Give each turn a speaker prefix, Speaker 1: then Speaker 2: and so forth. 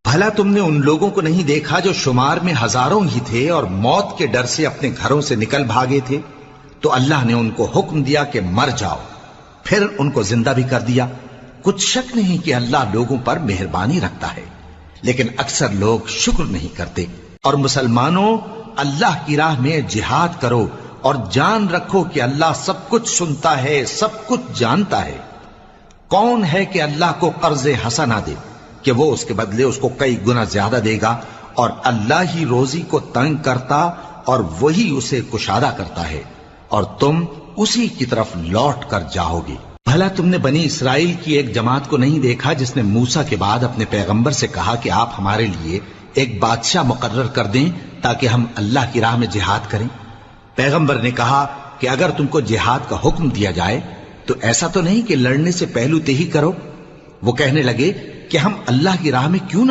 Speaker 1: بھلا تم نے ان لوگوں کو نہیں دیکھا جو شمار میں ہزاروں ہی تھے اور موت کے ڈر سے اپنے گھروں سے نکل بھاگے تھے؟ تو اللہ نے ان کو حکم دیا کہ مر جاؤ، پھر ان کو زندہ بھی کر دیا۔ کچھ شک نہیں کہ اللہ لوگوں پر مہربانی رکھتا ہے، لیکن اکثر لوگ شکر نہیں کرتے۔ اور مسلمانوں، اللہ کی راہ میں جہاد کرو اور جان رکھو کہ اللہ سب کچھ سنتا ہے، سب کچھ جانتا ہے۔ کون ہے کہ اللہ کو قرض حسنہ دے کہ وہ اس کے بدلے اس کو کئی گنا زیادہ دے گا؟ اور اللہ ہی روزی کو تنگ کرتا اور وہی اسے کشادہ کرتا ہے، اور تم اسی کی طرف لوٹ کر جاؤ گے۔ بھلا تم نے بنی اسرائیل کی ایک جماعت کو نہیں دیکھا جس نے موسیٰ کے بعد اپنے پیغمبر سے کہا کہ آپ ہمارے لیے ایک بادشاہ مقرر کر دیں تاکہ ہم اللہ کی راہ میں جہاد کریں؟ پیغمبر نے کہا کہ اگر تم کو جہاد کا حکم دیا جائے تو ایسا تو نہیں کہ لڑنے سے پہلو تہی کرو۔ وہ کہنے لگے کہ ہم اللہ کی راہ میں کیوں نہ